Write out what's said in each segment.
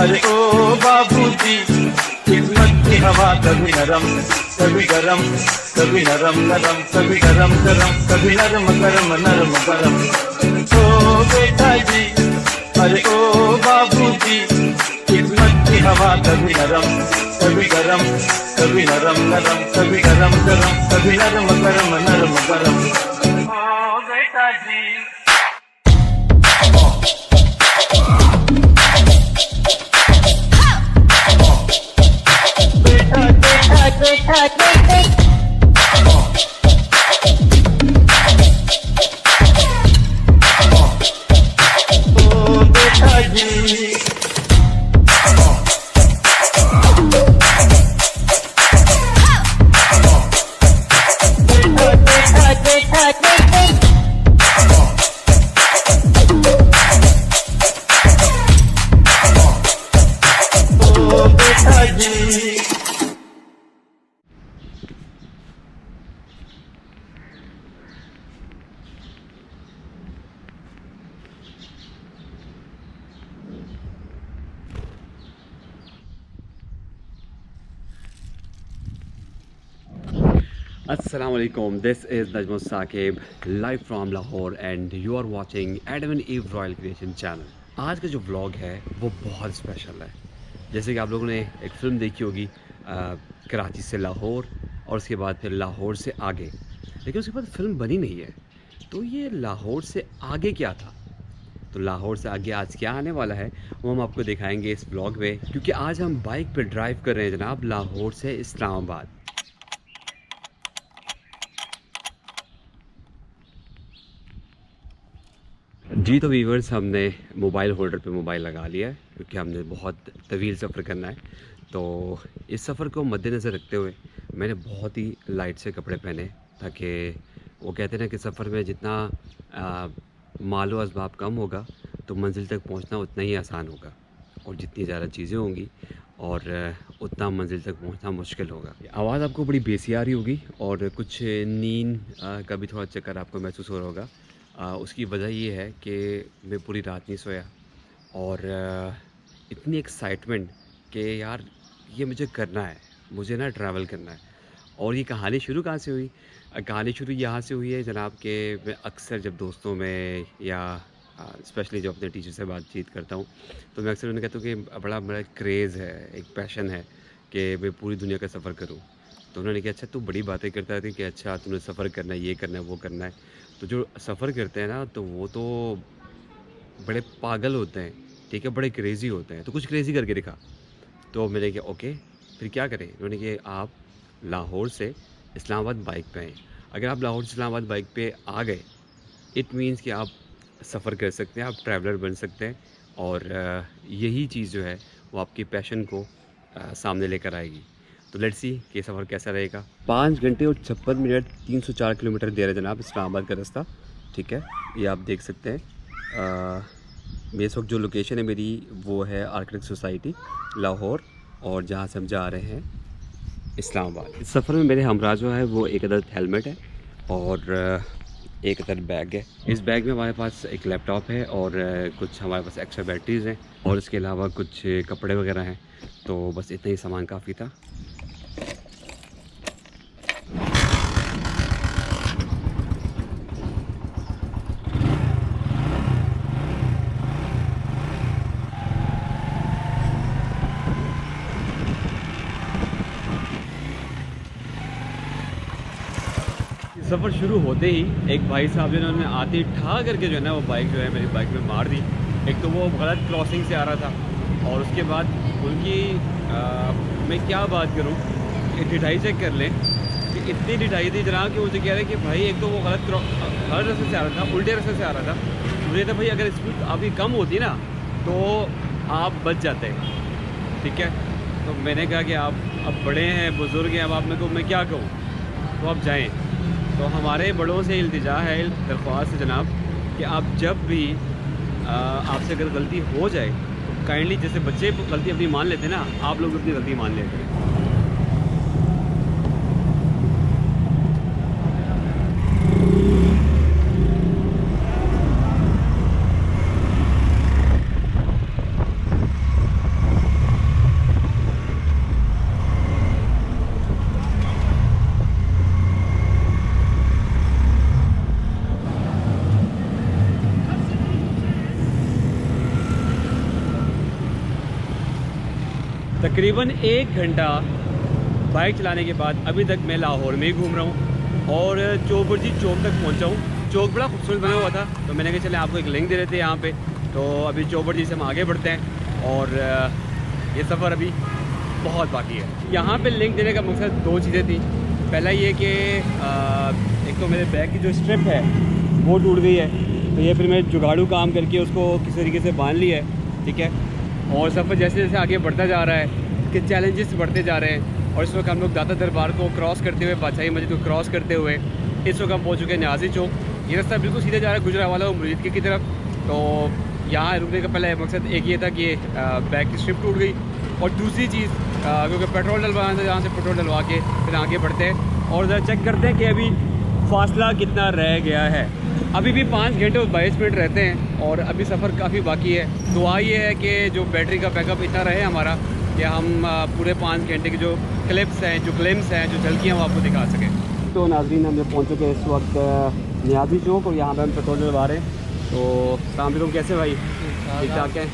अरे ओ बाबूजी, किस्मत की हवा कभी नरम कभी गरम, कभी नरम नरम कभी गरम गरम, कभी नरम गरम नरम गरम। ओ बेटा जी, अरे ओ बाबूजी, किस्मत की हवा कभी नरम कभी गरम, कभी नरम नरम कभी गरम गरम, कभी नरम गरम नरम गरम। ओ बेटा जी। Assalamualaikum, this is Najmul Saqib live from Lahore and you are watching Adam and Eve Royal Creation channel। आज का जो व्लॉग है वो बहुत स्पेशल है। जैसे कि आप लोगों ने एक फ़िल्म देखी होगी कराची से लाहौर और उसके बाद फिर लाहौर से आगे, लेकिन उसके बाद फ़िल्म बनी नहीं है। तो ये लाहौर से आगे क्या था, तो लाहौर से आगे आज क्या आने वाला है वो हम आपको दिखाएंगे इस व्लॉग में, क्योंकि आज हम बाइक पर ड्राइव कर रहे हैं जनाब लाहौर से इस्लामाबाद। जी तो वीवर्स, हमने मोबाइल होल्डर पे मोबाइल लगा लिया है क्योंकि हमने बहुत तवील सफ़र करना है। तो इस सफ़र को मद्देनज़र रखते हुए मैंने बहुत ही लाइट से कपड़े पहने, ताकि वो कहते हैं ना कि सफ़र में जितना मालो असबाब कम होगा तो मंजिल तक पहुंचना उतना ही आसान होगा, और जितनी ज़्यादा चीज़ें होंगी और उतना मंजिल तक पहुंचना मुश्किल होगा। आवाज़ आपको बड़ी बेसी आ रही होगी और कुछ नींद का भी थोड़ा चक्कर आपको महसूस हो रहा होगा। उसकी वजह ये है कि मैं पूरी रात नहीं सोया और इतनी एक्साइटमेंट कि यार ये मुझे करना है, मुझे ना ट्रैवल करना है। और ये कहानी शुरू कहाँ से हुई? कहानी शुरू यहाँ से हुई है जनाब कि मैं अक्सर जब दोस्तों में या स्पेशली जो अपने टीचर से बातचीत करता हूँ तो मैं अक्सर उन्हें कहता हूँ कि बड़ा बड़ा क्रेज़ है, एक पैशन है कि मैं पूरी दुनिया का सफ़र करूँ। तो उन्होंने कहा अच्छा तू बड़ी बातें करता है कि अच्छा तूने सफ़र करना है, ये करना है, वो करना है। तो जो सफ़र करते हैं ना तो वो तो बड़े पागल होते हैं, ठीक है, बड़े क्रेज़ी होते हैं। तो कुछ क्रेज़ी करके दिखा। तो मैंने कहा ओके फिर क्या करें। उन्होंने कहा आप लाहौर से इस्लामाबाद बाइक पे आएँ। अगर आप लाहौर से इस्लामाबाद बाइक पे आ गए इट मीन्स कि आप सफ़र कर सकते हैं, आप ट्रैवलर बन सकते हैं, और यही चीज़ जो है वो आपकी पैशन को सामने लेकर आएगी। तो लेट्स सी कि सफ़र कैसा रहेगा। 5 घंटे और 56 मिनट 304 किलोमीटर दे रहे हैं जनाब इस्लामाबाद का रास्ता, ठीक है, ये आप देख सकते हैं। इस वक्त जो लोकेशन है मेरी वो है आर्किटेक्ट सोसाइटी लाहौर, और जहाँ से हम जा रहे हैं इस्लामाबाद। इस सफ़र में मेरे हमरा जो है वो एक अदद हेलमेट है और एक अदद बैग है। इस बैग में हमारे पास एक लैपटॉप है और कुछ हमारे पास एक्स्ट्रा बैटरीज़ हैं और इसके अलावा कुछ कपड़े वगैरह हैं। तो बस इतना ही सामान काफ़ी था। सफ़र शुरू होते ही एक भाई साहब जो उन्होंने आते ही ठा करके जो है ना वो बाइक जो है मेरी बाइक में मार दी। एक तो वो गलत क्रॉसिंग से आ रहा था और उसके बाद उनकी मैं क्या बात करूं, ढिठाई चेक कर लें कि इतनी ढिठाई थी जनाब कि मुझे कह रहे कि भाई एक तो वो गलत रास्ते से आ रहा था, उल्टे रास्ते से आ रहा था। मुझे तो भाई अगर स्पीड आपकी कम होती ना तो आप बच जाते, ठीक है। तो मैंने कहा कि आप अब बड़े हैं, बुज़ुर्ग हैं, अब आप मेरे को मैं क्या कहूँ, तो आप जाएँ। तो हमारे बड़ों से इल्तिजा है, दरख्वास्त है जनाब कि आप जब भी आपसे अगर गलती हो जाए तो काइंडली, जैसे बच्चे गलती अपनी मान लेते हैं ना, आप लोग अपनी गलती मान लेते हैं। तकरीबन 1 घंटा बाइक चलाने के बाद अभी तक मैं लाहौर में ही घूम रहा हूँ और चौबुर्जी चौक तक पहुँचा हूँ। चौक बड़ा खूबसूरत बना हुआ था तो मैंने कहा चले आपको एक लिंक दे देते हैं यहाँ पे। तो अभी चौबुर्जी से हम आगे बढ़ते हैं और ये सफ़र अभी बहुत बाकी है। यहाँ पे लिंक देने का मकसद 2 चीज़ें थी। पहला ये कि एक तो मेरे बैग की जो स्ट्रिप है वो टूट गई है, तो ये फिर मैं जुगाड़ू काम करके उसको किसी तरीके से बांध लिया है, ठीक है। और सफ़र जैसे जैसे आगे बढ़ता जा रहा है कि चैलेंजेस बढ़ते जा रहे हैं और इस वक्त हम लोग दाता दरबार को क्रॉस करते हुए, बादशाही मस्जिद को क्रॉस करते हुए इस वक्त हम पहुँच चुके हैं न्याजी चौक। ये रास्ता बिल्कुल सीधे जा रहा है गुजरावाला और मुरीद की तरफ। तो यहाँ रुकने का पहला मकसद एक ये था कि बैग की स्ट्रिप टूट गई और दूसरी चीज़ क्योंकि पेट्रोल डलवाना था, जहाँ से पेट्रोल डलवा के फिर आगे बढ़ते हैं और ज़रा चेक करते हैं कि अभी फासला कितना रह गया है। अभी भी 5 घंटे और 22 मिनट रहते हैं और अभी सफ़र काफ़ी बाकी है। दुआ ये है कि जो बैटरी का बैकअप इतना रहे हमारा कि हम पूरे 5 घंटे के जो क्लिप्स हैं, जो ग्लिम्स हैं, जो झलकियाँ वो आपको दिखा सकें। तो नाज़रीन हम लोग पहुँच चुके हैं इस वक्त न्याजी चौक और यहाँ पर हम पेट्रोल डलवा रहे हैं। तो शाम तुम कैसे भाई? ठीक ठाक है।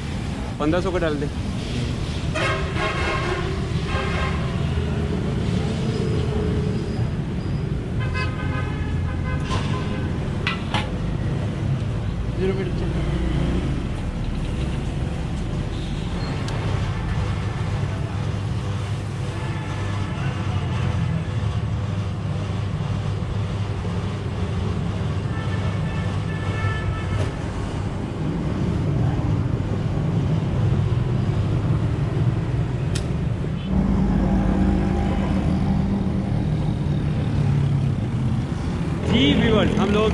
1500 का डाल दें। जी व्यूअर्स, हम लोग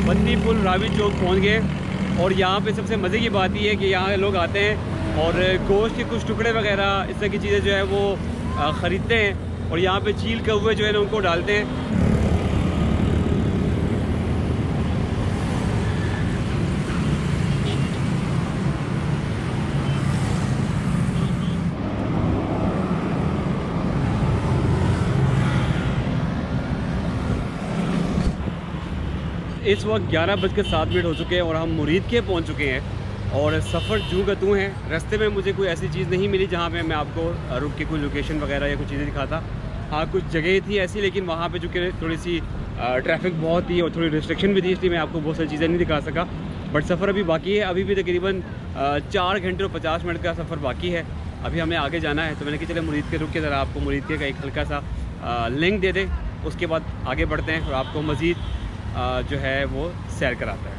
बत्ती पुल रावी चौक पहुंच गए और यहाँ पे सबसे मज़े की बात ये है कि यहाँ लोग आते हैं और गोश्त के कुछ टुकड़े वगैरह इस तरह की चीज़ें जो है वो ख़रीदते हैं और यहाँ पे चील कौवे जो है ना उनको डालते हैं। इस वक्त 11:07 हो चुके हैं और हम मुरीद के पहुंच चुके हैं और सफ़र जूं का तूं है। रास्ते में मुझे कोई ऐसी चीज़ नहीं मिली जहां पे मैं आपको रुक के कोई लोकेशन वगैरह या कुछ चीज़ें दिखाता। हाँ, कुछ जगह थी ऐसी, लेकिन वहाँ पे चूँकि थोड़ी सी ट्रैफिक बहुत थी और थोड़ी रिस्ट्रिक्शन भी थी, इसलिए मैं आपको बहुत सारी चीज़ें नहीं दिखा सका। बट सफ़र अभी बाकी है। अभी भी तकरीबन 4 घंटे और 50 मिनट का सफ़र बाकी है। अभी हमें आगे जाना है तो मैंने कहा चले मुरीद के रुक के ज़रा आपको मुरीद के का एक हल्का सा लिंक दे दें, उसके बाद आगे बढ़ते हैं और आपको मज़ीद जो है वो सैर कराता है।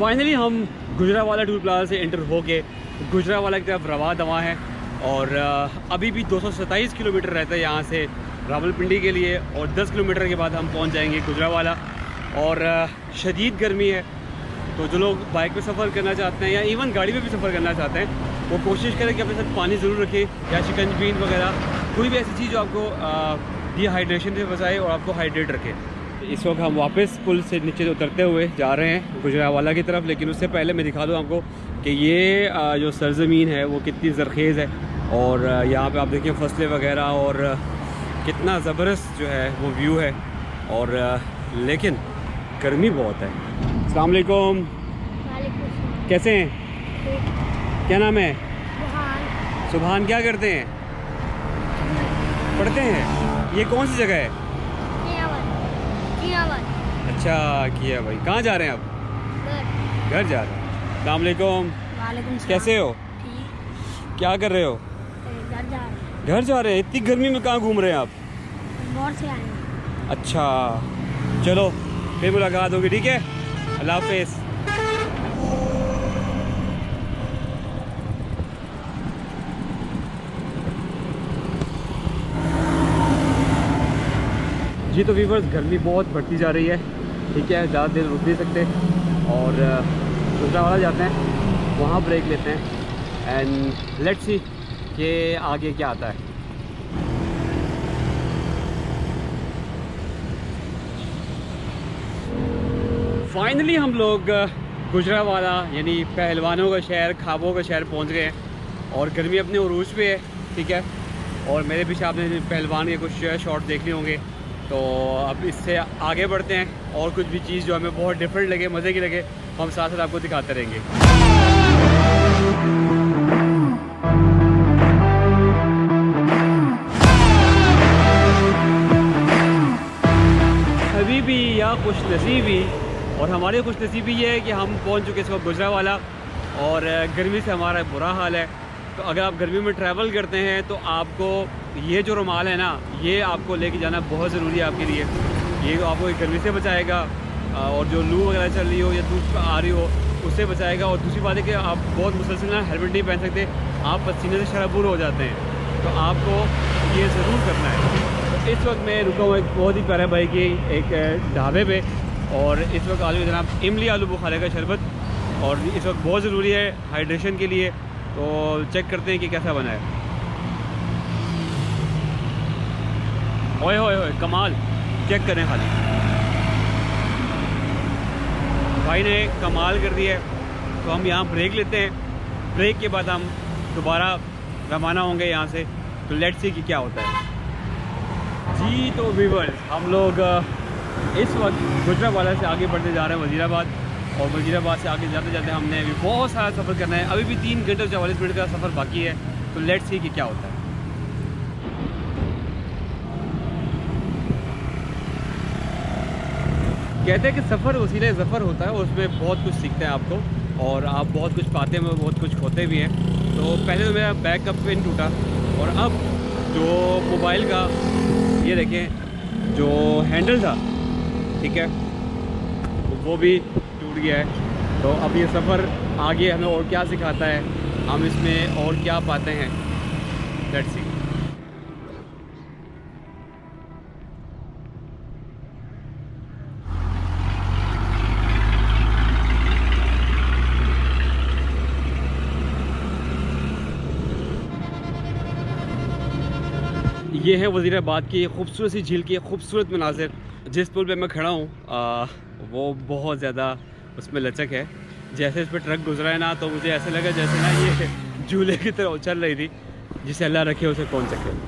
फाइनली हम गुजरावाला टूल प्लाजा से एंटर होके गुजरावाला की तरफ रवा दवा है और अभी भी 227 किलोमीटर रहता है यहाँ से रावलपिंडी के लिए और 10 किलोमीटर के बाद हम पहुँच जाएंगे गुजरावाला। और शदीद गर्मी है, तो जो लोग बाइक पे सफ़र करना चाहते हैं या इवन गाड़ी में भी सफ़र करना चाहते हैं वो कोशिश करें कि अपने साथ पानी ज़रूर रखें या शिकंजबीन वगैरह, कोई भी ऐसी चीज़ जो आपको डिहाइड्रेशन से बचाए और आपको हाइड्रेट रखे। इस वक्त हम वापस पुल से नीचे उतरते हुए जा रहे हैं गुजरावाला की तरफ, लेकिन उससे पहले मैं दिखा दूँ आपको कि ये जो सरज़मीन है वो कितनी ज़रखेज़ है और यहाँ पे आप देखिए फसलें वगैरह और कितना ज़बरदस्त जो है वो व्यू है। और लेकिन गर्मी बहुत है। अस्सलाम वालेकुम, कैसे हैं? क्या नाम है? सुभान। क्या करते हैं? पढ़ते हैं। ये कौन सी जगह है? अच्छा किया भाई। कहाँ जा रहे हैं आप? घर जा रहे हैं। अस्सलाम वालेकुम। कैसे हो? क्या कर रहे हो? घर जा रहे हैं। इतनी गर्मी में कहाँ घूम रहे हैं आप? से आए हैं। अच्छा चलो फिर मुलाकात होगी, ठीक है? अल्लाह हाफिज़। जी तो व्यूअर्स, गर्मी बहुत बढ़ती जा रही है, ठीक है, ज़्यादा देर रुक नहीं सकते और गुजरावाला जाते हैं, वहाँ ब्रेक लेते हैं एंड लेट्स सी कि आगे क्या आता है। फाइनली हम लोग गुजरावाला यानी पहलवानों का शहर, ख्वाबों का शहर पहुँच गए हैं और गर्मी अपने उरूज पे है, ठीक है। और मेरे पीछे आपने पहलवान के कुछ शॉट देख लिए होंगे, तो अब इससे आगे बढ़ते हैं और कुछ भी चीज़ जो हमें बहुत डिफरेंट लगे, मज़े की लगे, हम साथ साथ आपको दिखाते रहेंगे। हबीबी या खुशनसीबी, और हमारी खुशनसीबी ये है कि हम पहुंच चुके इस वक्त गुजरावाला और गर्मी से हमारा बुरा हाल है। तो अगर आप गर्मी में ट्रैवल करते हैं तो आपको ये जो रुमाल है ना, ये आपको लेके जाना बहुत ज़रूरी है आपके लिए। ये आपको गर्मी से बचाएगा और जो लू वगैरह चल रही हो या धूप आ रही हो उससे बचाएगा। और दूसरी बात है कि आप बहुत मुसलसल ना हेलमेट नहीं पहन सकते, आप पसीने से शराबूर हो जाते हैं, तो आपको ये ज़रूर करना है। तो इस वक्त मैं रुका हूँ एक बहुत ही प्यारे भाई की एक ढाबे पे, और इस वक्त आलू जनाब इमली आलू बुखारे का शरबत, और इस वक्त बहुत ज़रूरी है हाइड्रेशन के लिए। तो चेक करते हैं कि कैसा बना है। ओए होए होए, कमाल, चेक करें खाली, भाई ने कमाल कर दिया है। तो हम यहाँ ब्रेक लेते हैं, ब्रेक के बाद हम दोबारा रवाना होंगे यहाँ से। तो लेट्स सी कि क्या होता है। जी तो व्यूअर्स, हम लोग इस वक्त गुजरावाला से आगे बढ़ते जा रहे हैं वज़ीराबाद, और वज़ीराबाद से आगे जाते जाते हमने अभी बहुत सारा सफ़र करना है। अभी भी 3 घंटे और 44 मिनट का सफ़र बाकी है। तो लेट्स सी कि क्या होता है। कहते हैं कि सफ़र वसीले ज़फ़र होता है, उसमें बहुत कुछ सीखते हैं आपको, और आप बहुत कुछ पाते हैं, बहुत कुछ खोते भी हैं। तो पहले तो मेरा बैग का पिन टूटा, और अब जो मोबाइल का ये देखें जो हैंडल था, ठीक है, वो भी टूट गया है। तो अब ये सफ़र आगे हमें और क्या सिखाता है, हम इसमें और क्या पाते हैं, लेट्स सी। ये है वज़ीराबाद की खूबसूरत सी झील की खूबसूरत मनाज़िर। जिस पुल पे मैं खड़ा हूँ वो बहुत ज़्यादा उसमें लचक है। जैसे इस पर ट्रक गुजरा है ना, तो मुझे ऐसा लगा जैसे ना ये झूले की तरह उछल रही थी। जिसे अल्लाह रखे उसे कौन सके।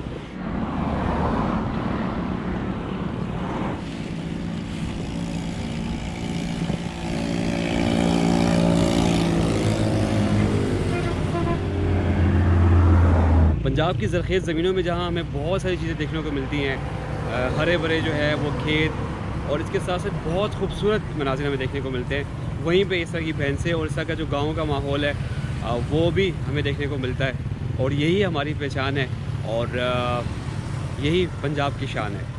पंजाब की ज़रख़ेज़ ज़मीनों में जहाँ हमें बहुत सारी चीज़ें देखने को मिलती हैं, हरे भरे जो है वो खेत, और इसके साथ साथ बहुत खूबसूरत मनाज़िर हमें देखने को मिलते हैं। वहीं पे इस तरह की भैंसें और इस तरह का जो गाँव का माहौल है वो भी हमें देखने को मिलता है, और यही हमारी पहचान है और यही पंजाब की शान है।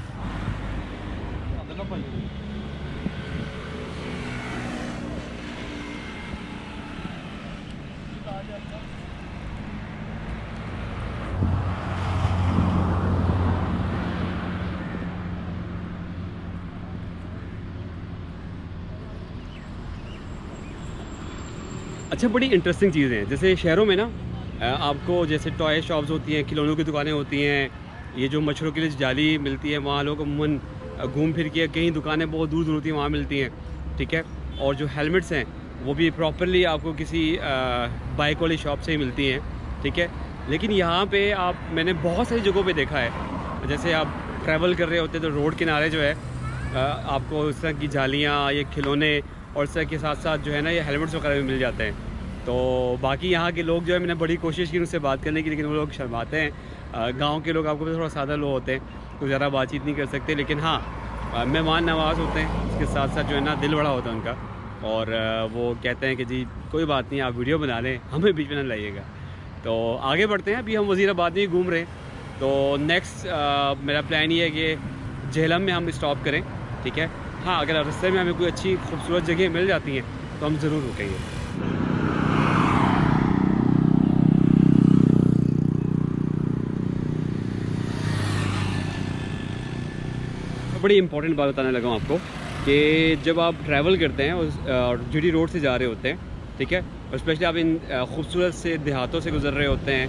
अच्छा, बड़ी इंटरेस्टिंग चीज़ें हैं। जैसे शहरों में ना आपको जैसे टॉय शॉप्स होती हैं, खिलौनों की दुकानें होती हैं, ये जो मच्छरों के लिए जाली मिलती है, वहाँ लोग अमूमन घूम फिर के, कई दुकानें बहुत दूर दूर होती हैं वहाँ मिलती हैं, ठीक है। और जो हेलमेट्स हैं वो भी प्रॉपरली आपको किसी बाइक वाली शॉप से ही मिलती हैं, ठीक है। लेकिन यहाँ पे मैंने बहुत सारी जगहों पे देखा है, जैसे आप ट्रैवल कर रहे होते हैं तो रोड किनारे जो है आपको इस तरह की जालियाँ, ये खिलौने, और इस तरह के साथ साथ जो है ना ये हेलमेट्स वगैरह भी मिल जाते हैं। तो बाकी यहाँ के लोग जो है, मैंने बड़ी कोशिश की उनसे बात करने की, लेकिन वो लोग शर्माते हैं। गांव के लोग आपको थोड़ा सादा लोग होते हैं, तो ज़्यादा बातचीत नहीं कर सकते। लेकिन हाँ, मेहमान नवाज़ होते हैं, इसके साथ साथ जो है ना दिल बड़ा होता है उनका, और वो कहते हैं कि जी कोई बात नहीं, आप वीडियो बना लें, हमें बीच में ना लाइएगा। तो आगे बढ़ते हैं। अभी हम वज़ीराबाद में ही घूम रहे हैं, तो नेक्स्ट मेरा प्लान ये है कि झेलम में हम स्टॉप करें, ठीक है। हाँ, अगर रास्ते में हमें कोई अच्छी खूबसूरत जगह मिल जाती हैं तो हम ज़रूर रुकेंगे। बड़ी इंपॉर्टेंट बात बताने लगा हूँ आपको कि जब आप ट्रैवल करते हैं और जीटी रोड से जा रहे होते हैं, ठीक है, और स्पेशली आप इन खूबसूरत से देहातों से गुजर रहे होते हैं,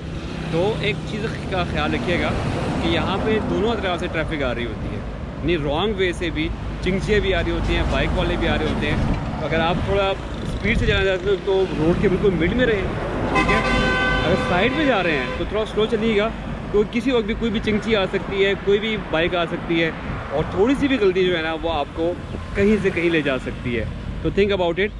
तो एक चीज़ का ख्याल रखिएगा कि यहाँ पे दोनों तरह से ट्रैफिक आ रही होती है, यानी रॉन्ग वे से भी चिंचियाँ भी आ रही होती हैं, बाइक वाले भी आ रहे होते हैं। तो अगर आप थोड़ा स्पीड से जाना चाहते हो तो रोड के बिल्कुल मिड में रहें, ठीक है। अगर साइड में जा रहे हैं तो थोड़ा स्लो चलिएगा, तो किसी वक्त भी कोई भी चिंची आ सकती है, कोई भी बाइक आ सकती है, और थोड़ी सी भी गलती जो है ना वो आपको कहीं से कहीं ले जा सकती है। तो थिंक अबाउट इट।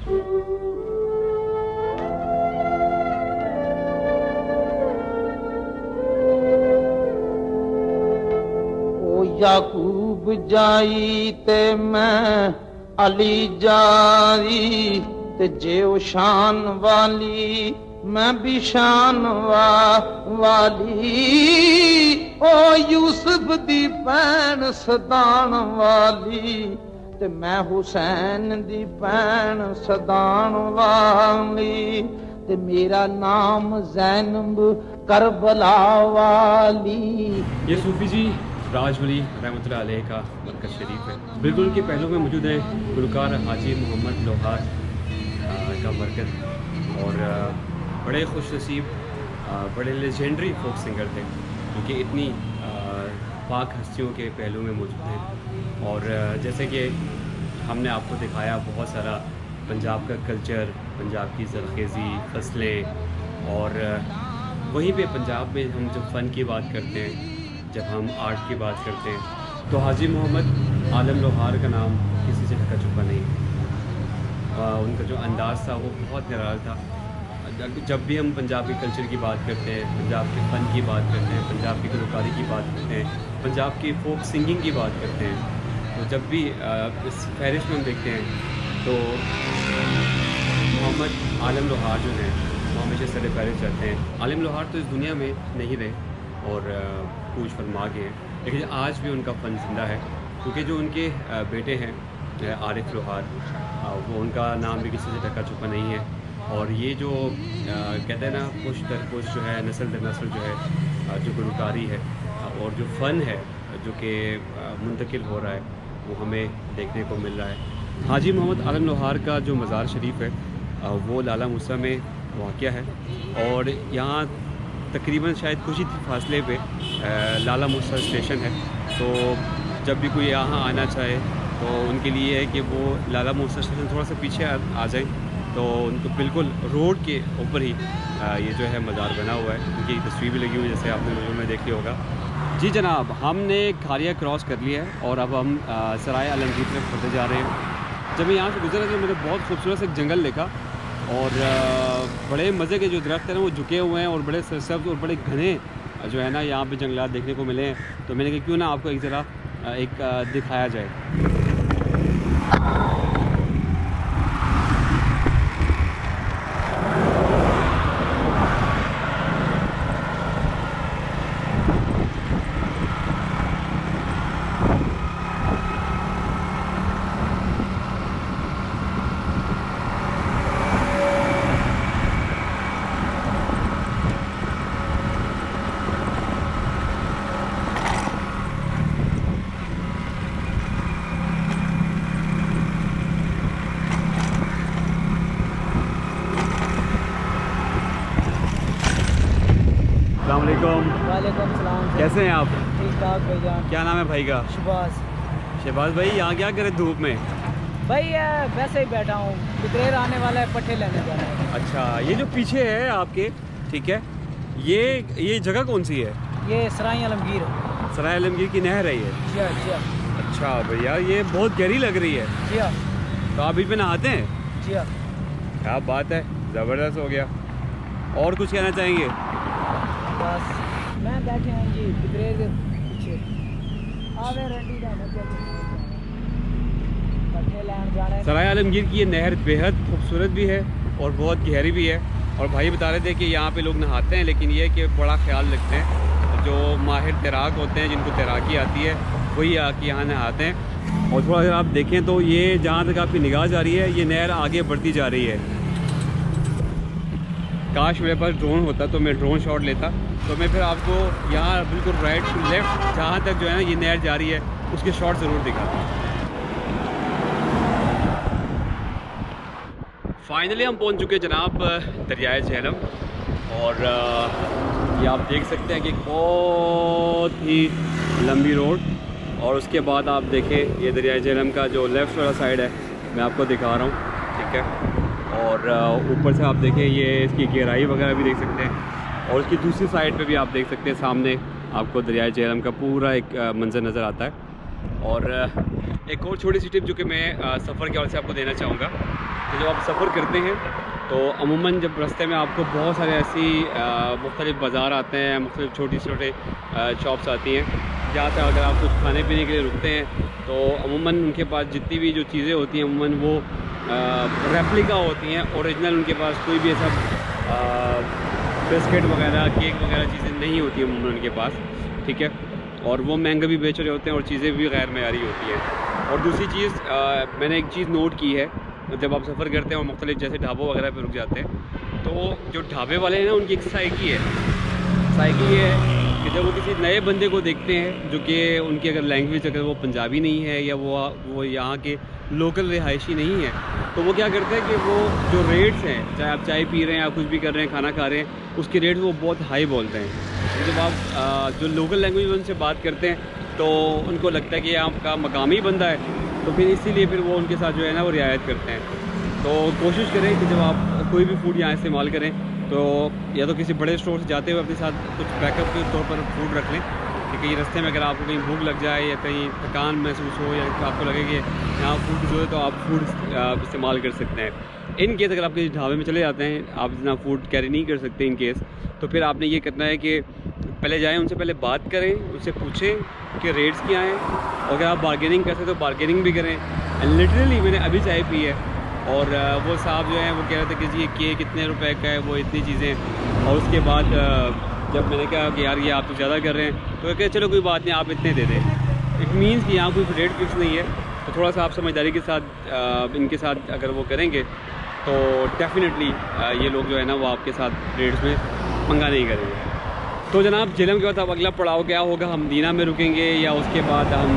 ओ याकूब जाई ते मैं अली जाई ते जे ओ शान वाली मैं भी शान वाली। ओ यूसुफ दी भैन सदान वाली ते मैं हुसैन दी भैन सदान वाली ते मेरा नाम ज़ैनब करबला वाली। ये सूफी जी राजवली रहमतुल्लाह अलैह का मरकज़ शरीफ है। बिल्कुल उनके पहलू में मौजूद है गुलकार हाजी मोहम्मद लोहार का मरकज़, और बड़े खुश नसीब बड़े लेजेंडरी फोक सिंगर थे क्योंकि इतनी पाक हस्तियों के पहलू में मौजूद हैं। और जैसे कि हमने आपको दिखाया बहुत सारा पंजाब का कल्चर, पंजाब की ज़रख़ेज़ी फसलें, और वहीं पे पंजाब में हम जब फ़न की बात करते हैं, जब हम आर्ट की बात करते हैं, तो हाजी मोहम्मद आलम लोहार का नाम किसी से ढका छुपा नहीं है। उनका जो अंदाज़ था वो बहुत निराला था। जब भी हम पंजाब के कल्चर की बात करते हैं, पंजाब के फ़न की बात करते हैं, पंजाब की गुलकारी की बात करते हैं, पंजाब की फोक सिंगिंग की बात करते हैं, तो जब भी इस फहरिस्त में हम देखते हैं तो मोहम्मद आलम लोहार जो हैं वो हमेशा सर फहरिस्त रहते हैं। आलम लोहार तो इस दुनिया में नहीं रहे और कूच फरमा गए हैं, लेकिन आज भी उनका फ़न जिंदा है क्योंकि जो उनके बेटे हैं आरिफ लोहार, वो उनका नाम भी किसी से ढका छुपा नहीं है। और ये जो कहते हैं ना पुश दर पुश जो है, नस्ल दर नस्ल जो है, जो गुलकारी है और जो फ़न है जो कि मुंतकिल हो रहा है, वो हमें देखने को मिल रहा है। हाजी मोहम्मद आलम लोहार का जो मज़ार शरीफ है वो लाला मूसा में वाक़या है, और यहाँ तकरीबन शायद कुछ ही फासले पे लाला मूसा स्टेशन है। तो जब भी कोई यहाँ आना चाहे तो उनके लिए है कि वो लाला मूसा स्टेशन थोड़ा सा पीछे आ जाए, तो उनको बिल्कुल रोड के ऊपर ही ये जो है मज़ार बना हुआ है। उनकी तस्वीर भी लगी हुई है, जैसे आपने वीडियो में देखी होगा। जी जनाब, हमने खारिया क्रॉस कर लिया है और अब हम सराय आलमगीर तरफ बढ़ते जा रहे हैं। जब मैं यहाँ से गुजरा तो मैंने बहुत खूबसूरत से जंगल देखा, और बड़े मज़े के जो दरख्त हैं ना वो झुके हुए हैं और बड़े सरसब्ज़ और बड़े घने जो है ना यहाँ पे जंगलात देखने को मिले हैं। तो मैंने कहा क्यों ना आपको एक ज़रा एक दिखाया जाए। वालेकुम सलाम। कैसे हैं आप? ठीक ठाक भाईजान। क्या नाम है भाई का? शहबाज। शहबाज भाई, यहाँ क्या करे धूप में? भाई वैसे ही बैठा हूँ, बिकरेर आने वाला है, पट्टे लेने जाना है। अच्छा, ये जो पीछे है आपके, ठीक है, ये जगह कौन सी है? ये सराय आलमगीर। सराय आलमगीर की नहर है ये? जी हाँ, जी हाँ। अच्छा भैया, ये बहुत गहरी लग रही है। जी हाँ। तो आप बीच में नहाते हैं? जी हाँ। क्या बात है, ज़बरदस्त हो गया। और कुछ कहना चाहेंगे? बस मैं बैठे हैं जी बिकरेर के पीछे। आवे रंडी का पट्टे लेने जाना है। सराय आलमगीर की ये नहर बेहद खूबसूरत भी है और बहुत गहरी भी है। और भाई बता रहे थे कि यहाँ पे लोग नहाते हैं, लेकिन ये कि बड़ा ख्याल रखते हैं, जो माहिर तैराक होते हैं, जिनको तैराकी आती है, वही आके यहाँ नहाते हैं। और थोड़ा अगर आप देखें तो ये जहाँ तक आपकी निगाह जा रही है, ये नहर आगे बढ़ती जा रही है। काश मेरे पास ड्रोन होता तो मैं ड्रोन शॉट लेता, तो मैं फिर आपको यहाँ बिल्कुल राइट टू लेफ़्ट जहाँ तक जो है ना ये नहर जा रही है उसके शॉट ज़रूर दिखाता हूँ। फाइनली हम पहुंच चुके जनाब दरियाए झेलम, और ये आप देख सकते हैं कि बहुत ही लंबी रोड, और उसके बाद आप देखें ये दरियाए झेलम का जो लेफ़्ट वाला साइड है मैं आपको दिखा रहा हूँ, ठीक है। और ऊपर से आप देखें ये इसकी गहराई वगैरह भी देख सकते हैं, और उसकी दूसरी साइड पे भी आप देख सकते हैं सामने आपको दरियाए झेलम का पूरा एक मंजर नज़र आता है। और एक और छोटी सी टिप जो कि मैं सफ़र के हवाले से आपको देना चाहूँगा कि जब आप सफ़र करते हैं तो अमूमन जब रास्ते में आपको बहुत सारे ऐसी मुख्तलिफ़ बाज़ार आते हैं, मुख्तलिफ़ छोटी छोटे शॉप्स आती हैं जहाँ से अगर आप कुछ खाने पीने के लिए रुकते हैं तो अमूमन उनके पास जितनी भी जो चीज़ें होती हैं अमूमन वो रेप्लिका होती हैं, ओरिजिनल उनके पास कोई भी ऐसा बिस्किट वगैरह केक वगैरह चीज़ें नहीं होती हैं अमूमन उनके पास, ठीक है। और वो महंगे भी बेच रहे होते हैं और चीज़ें भी गैर मयारी होती हैं। और दूसरी चीज़ मैंने एक चीज़ नोट की है, जब आप सफ़र करते हैं और मुख्तलिफ़ जैसे ढाबों वगैरह पे रुक जाते हैं तो जो ढाबे वाले हैं ना उनकी एक साइकी है कि जब वो किसी नए बंदे को देखते हैं जो कि उनकी अगर लैंग्वेज अगर वो पंजाबी नहीं है या वो यहाँ के लोकल रिहायशी नहीं है, तो वो क्या करते हैं कि वो जो रेट्स हैं, चाहे आप चाय पी रहे हैं या कुछ भी कर रहे हैं, खाना खा रहे हैं, उसके रेट वो बहुत हाई बोलते हैं। जब आप जो लोकल लैंग्वेज उनसे बात करते हैं तो उनको लगता है कि आपका मकामी बंदा है, तो फिर इसीलिए फिर वो उनके साथ जो है ना वो रियायत करते हैं। तो कोशिश करें कि जब आप कोई भी फूड यहाँ इस्तेमाल करें तो या तो किसी बड़े स्टोर से जाते हुए अपने साथ कुछ बैकअप के तौर पर फूड रख लें, क्योंकि ये रास्ते में अगर आपको कहीं भूख लग जाए या कहीं थकान महसूस हो या आपको लगे कि यहाँ फूड जो है तो आप फूड इस्तेमाल कर सकते हैं। इन केस अगर आप किसी ढाबे में चले जाते हैं, आप इतना फूड कैरी नहीं कर सकते इन केस, तो फिर आपने ये करना है कि पहले जाएँ, उनसे पहले बात करें, उनसे पूछें कि रेट्स क्या हैं, और अगर आप बार्गेनिंग करते तो बार्गेनिंग भी करें। लिटरली मैंने अभी चाय पी है और वो साहब जो हैं वो कह रहे थे कि जी ये कितने रुपए का है, वो इतनी चीज़ें। और उसके बाद जब मैंने कहा कि यार ये आप तो ज़्यादा कर रहे हैं, तो कहते चलो कोई बात नहीं, आप इतने दे दें। इट मीन्स कि यहाँ कोई रेट फिक्स नहीं है, तो थोड़ा सा आप समझदारी के साथ इनके साथ अगर वो करेंगे तो डेफिनेटली ये लोग जो है ना वो आपके साथ रेट्स में पंगा नहीं करेंगे। तो जनाब झेलम के बाद अब अगला पड़ाव क्या होगा, हम दीना में रुकेंगे या उसके बाद हम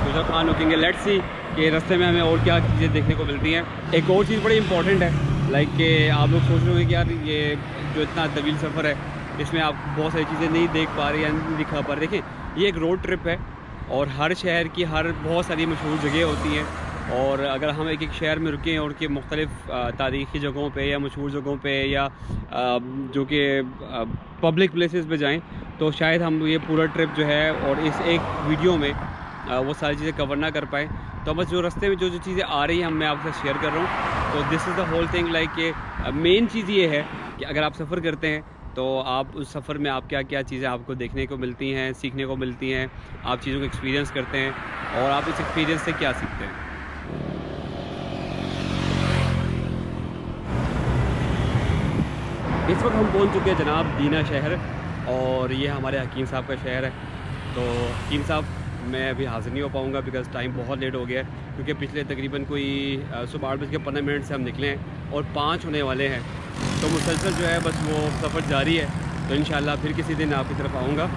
गुजर खान रुकेंगे। लेट्स सी कि रास्ते में हमें और क्या चीज़ें देखने को मिलती हैं। एक और चीज़ बड़ी इंपॉर्टेंट है, लाइक कि आप लोग सोच रहे होंगे कि यार ये जो इतना तवील सफ़र है इसमें आप बहुत सारी चीज़ें नहीं देख पा रहे या नहीं दिखा पा रहे। देखें ये एक रोड ट्रिप है और हर शहर की बहुत सारी मशहूर जगह होती हैं, और अगर हम एक शहर में रुकें और के मुख्तलिफ़ तारीख़ी जगहों पे या मशहूर जगहों पे या जो कि पब्लिक प्लेसेस पे जाएं, तो शायद हम ये पूरा ट्रिप जो है और इस एक वीडियो में वो सारी चीज़ें कवर ना कर पाएँ। तो बस जो रास्ते में जो चीज़ें आ रही हैं मैं आपसे शेयर कर रहा हूँ। तो this is the whole thing, like कि मेन चीज़ ये है कि अगर आप सफ़र करते हैं तो आप उस सफ़र में आप क्या क्या चीज़ें आपको देखने को मिलती हैं, सीखने को मिलती हैं, आप चीज़ों को एक्सपीरियंस करते हैं और आप इस एक्सपीरियंस से क्या सीखते हैं। इस वक्त हम पहुंच चुके हैं जनाब दीना शहर, और ये हमारे हकीम साहब का शहर है। तो हकीम साहब मैं अभी हाज़िर नहीं हो पाऊँगा बिकॉज़ टाइम बहुत लेट हो गया है, क्योंकि पिछले तकरीबन कोई सुबह 8:15 से हम निकले हैं और 5 होने वाले हैं। तो मुसलसल जो है बस वो सफ़र जारी है। तो इंशाल्लाह फिर किसी दिन आपकी तरफ आऊँगा।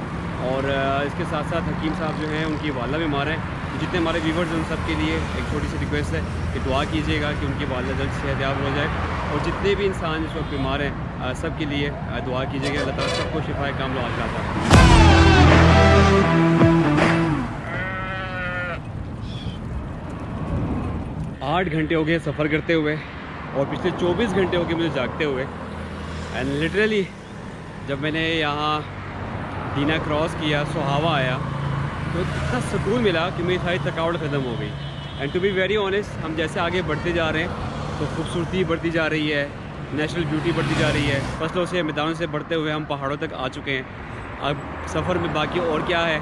और इसके साथ साथ हकीम साहब जो हैं उनकी वाला बीमार हैं। जितने हमारे व्यूवर्स हैं उन सब के लिए एक छोटी सी रिक्वेस्ट है कि दुआ कीजिएगा कि उनकी वाला जल्द सेहतयाब हो जाए, और जितने भी इंसान इस वक्त बीमार हैं सब के लिए दुआ कीजिएगा, अल्लाह ताला सबको शिफाए कामिल अता फरमाए। 8 घंटे हो गए सफ़र करते हुए और पिछले 24 घंटे हो गए मुझे जागते हुए। एंड लिटरली जब मैंने यहाँ दीना क्रॉस किया, सुहावा आया, तो इतना सुकून मिला कि मेरी सारी थकावट ख़त्म हो गई। And to be very honest, हम जैसे आगे बढ़ते जा रहे हैं तो खूबसूरती बढ़ती जा रही है, नेचुरल ब्यूटी बढ़ती जा रही है। फसलों से मैदानों से बढ़ते हुए हम पहाड़ों तक आ चुके हैं। अब सफ़र में बाकी और क्या है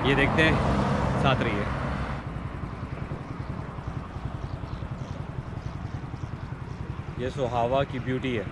ये देखते हैं, साथ रहिए। ये सुहावा की ब्यूटी है।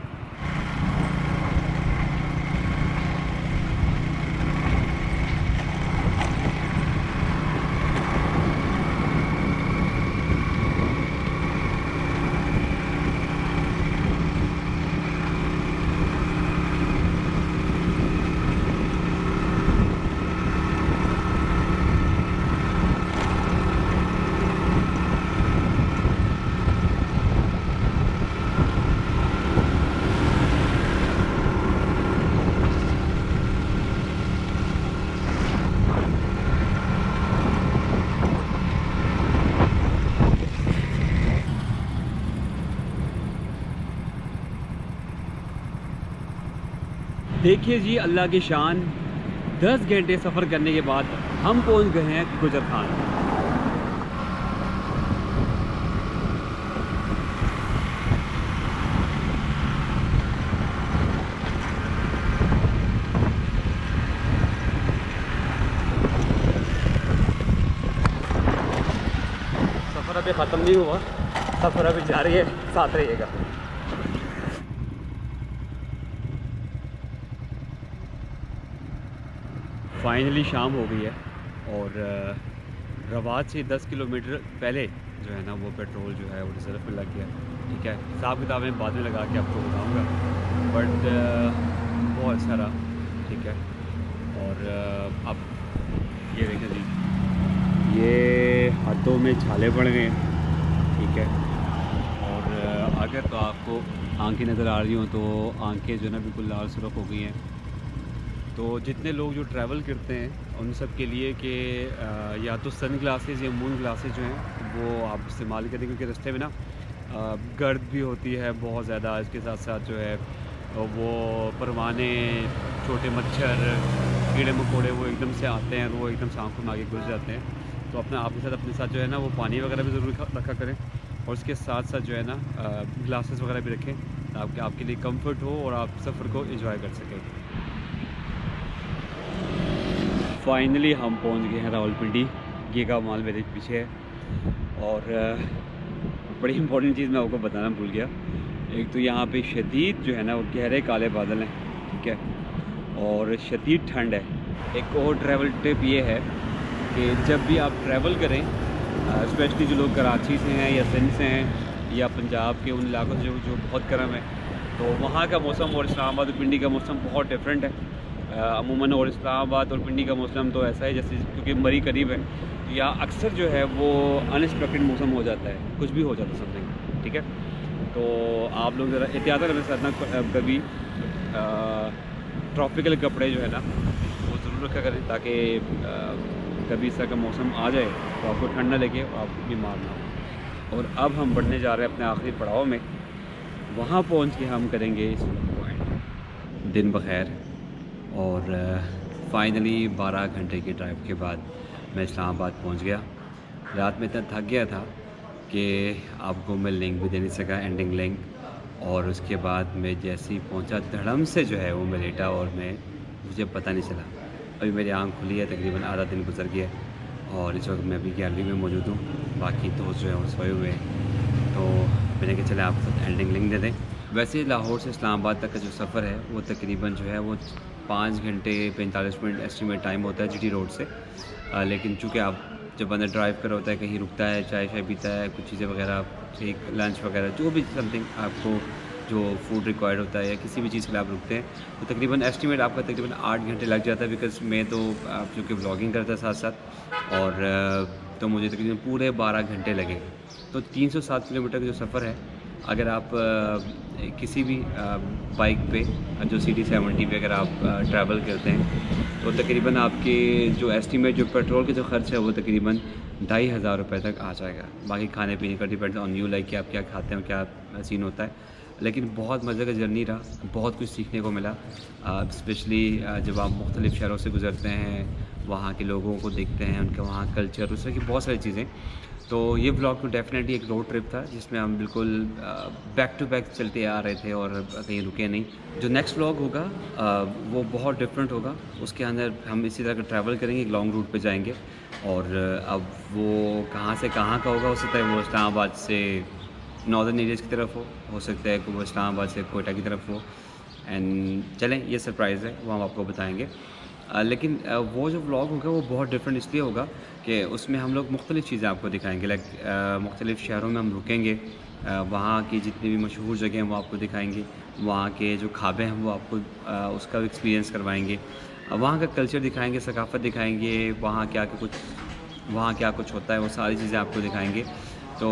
देखिए जी अल्लाह की शान, 10 घंटे सफ़र करने के बाद हम पहुंच गए हैं गुजर खान। सफ़र अभी ख़त्म नहीं हुआ, सफ़र अभी जारी है, साथ रहिएगा। फाइनली शाम हो गई है और रवात से 10 किलोमीटर पहले जो है ना वो पेट्रोल जो है वो रिजर्व में लग गया। ठीक है, हिसाब किताब में बाद में लगा के आपको बताऊंगा, बट बहुत सारा ठीक है। और अब ये देखें जी, ये हाथों में छाले पड़ गए हैं। ठीक है, और अगर तो आपको आंखें नज़र आ रही हो तो आंखें जो है ना बिल्कुल लाल सुर्ख हो गई हैं। तो जितने लोग जो ट्रैवल करते हैं उन सब के लिए कि या तो सन ग्लासेस या मून ग्लासेस जो हैं वो आप इस्तेमाल करें, क्योंकि रास्ते में ना गर्द भी होती है बहुत ज़्यादा। इसके साथ साथ जो है वो परवाने, छोटे मच्छर, कीड़े मकोड़े वो एकदम से आते हैं और वो एकदम से आँखों में आगे घुस जाते हैं। तो अपने साथ जो है ना वो पानी वगैरह भी ज़रूर रखा करें, और उसके साथ साथ जो है ना ग्लासेस वगैरह भी रखें ताकि आपके लिए कंफर्ट हो और आप सफ़र को एंजॉय कर सकें। फाइनली हम पहुंच गए हैं रावलपिंडी। ये का माल मेरे पीछे है। और बड़ी इंपॉर्टेंट चीज़ मैं आपको बताना भूल गया, एक तो यहाँ पे शदीद जो है ना वो गहरे काले बादल हैं। ठीक है, और शदीद ठंड है। एक और ट्रैवल टिप ये है कि जब भी आप ट्रैवल करें, स्पेशली जो लोग कराची से हैं या सिंध से हैं या पंजाब के उन इलाकों से जो बहुत गर्म है, तो वहाँ का मौसम और इस्लामाबाद और पिंडी का मौसम बहुत डिफरेंट है अमूमन। और इस्लामाबाद और पिंडी का मौसम तो ऐसा है जैसे, क्योंकि मरी करीब है तो यहाँ अक्सर जो है वो अनएक्सपेक्टेड मौसम हो जाता है, कुछ भी हो जाता है समथिंग। ठीक है, तो आप लोग ज़रा एहतियात रखना साथ ना, कभी ट्रॉपिकल कपड़े जो है ना वो ज़रूर रखा करें ताकि कभी इस तरह का मौसम आ जाए तो आपको ठंड ना लगे और आप बीमार ना हो। और अब हम बढ़ने जा रहे हैं अपने आखिरी पड़ाव में, वहाँ पहुँच के हम करेंगे इस पॉइंट। दिन बखैर, और फाइनली 12 घंटे की ड्राइव के बाद मैं इस्लामाबाद पहुंच गया। रात में इतना थक गया था कि आपको मैं लिंक भी दे नहीं सका, एंडिंग लिंक। और उसके बाद मैं जैसे ही पहुंचा धड़म से जो है वो मैं लेटा और मुझे पता नहीं चला। अभी मेरी आंख खुली है, तकरीबन आधा दिन गुजर गया और इस वक्त मैं अभी गैलरी में मौजूद हूँ। बाकी दोस्त जो है वो सोए हुए हैं, तो मैंने कहा चले आपके साथ एंडिंग लिंक दे दें। वैसे लाहौर से इस्लामाबाद तक का जो सफ़र है वो तकरीबन जो है वो 5 घंटे 45 मिनट एस्टिमेट टाइम होता है जीटी रोड से। लेकिन चूँकि आप जब बंदा ड्राइव कर होता है, कहीं रुकता है, चाय पीता है, कुछ चीज़ें वगैरह, ठीक लंच वगैरह, जो भी समथिंग आपको जो फूड रिक्वायर्ड होता है या किसी भी चीज़ के लिए आप रुकते हैं, तो तकरीबन एस्टिमेट आपका तकरीबन 8 घंटे लग जाता है। बिकॉज़ मैं तो चूँकि व्लॉगिंग करता साथ साथ, और तो मुझे तकरीबन पूरे 12 घंटे लगे। तो 307 किलोमीटर का जो सफ़र है, अगर आप किसी भी बाइक पे जो CD70 पे अगर आप ट्रैवल करते हैं तो तकरीबन आपके जो एस्टीमेट जो पेट्रोल के जो ख़र्च है वो तकरीबन 2500 रुपये तक आ जाएगा। बाकी खाने पीने का डिपेंड ऑन यू, लाइक कि आप क्या खाते हैं, क्या सीन होता है। लेकिन बहुत मज़े का जर्नी रहा, बहुत कुछ सीखने को मिला। स्पेशली जब आप मुख्तलिफ़ शहरों से गुज़रते हैं, वहाँ के लोगों को देखते हैं, उनका वहाँ कल्चर, उस तरह की बहुत सारी चीज़ें। तो ये ब्लॉग तो डेफिनेटली एक रोड ट्रिप था जिसमें हम बिल्कुल बैक टू बैक चलते आ रहे थे और कहीं रुके नहीं। जो नेक्स्ट ब्लॉग होगा वो बहुत डिफरेंट होगा। उसके अंदर हम इसी तरह का ट्रैवल करेंगे, एक लॉन्ग रूट पे जाएंगे। और अब वो कहाँ से कहाँ का होगा, हो सकता है वो इस्लामाबाद से नॉर्दर्न एरियाज़ की तरफ हो सकता है कि वो इस्लामाबाद से कोयटा की तरफ हो। एंड चलें, ये सरप्राइज़ है, वो हम आपको बताएँगे। लेकिन वो जो व्लॉग होगा वो बहुत डिफरेंट इसलिए होगा कि उसमें हम लोग मुख्तलिफ़ चीज़ें आपको दिखाएंगे। लाइक मुख्तलिफ़ शहरों में हम रुकेंगे, वहाँ की जितनी भी मशहूर जगह हैं वो आपको दिखाएंगे, वहाँ के जो खाबे हैं वो आपको उसका एक्सपीरियंस करवाएंगे, वहाँ का कल्चर दिखाएंगे, सकाफ़त दिखाएंगे, वहाँ क्या कुछ होता है, वो सारी चीज़ें आपको दिखाएंगे। तो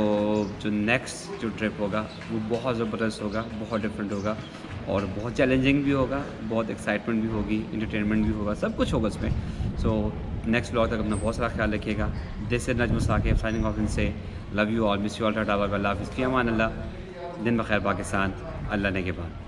जो नेक्स्ट जो ट्रिप होगा वो बहुत ज़बरदस्त होगा, बहुत डिफरेंट होगा और बहुत चैलेंजिंग भी होगा, बहुत एक्साइटमेंट भी होगी, इंटरटेनमेंट भी होगा, सब कुछ होगा उसमें। सो नेक्स्ट ब्लॉग तक अपना बहुत सारा ख्याल रखिएगा। This is Najam Saqib signing off इनसे, love you all, miss you all, tata bye bye, अल्लाह हाफ़िज़, फ़ी अमान अल्लाह। दिन बखैर पाकिस्तान, अल्लाह ने के बाद।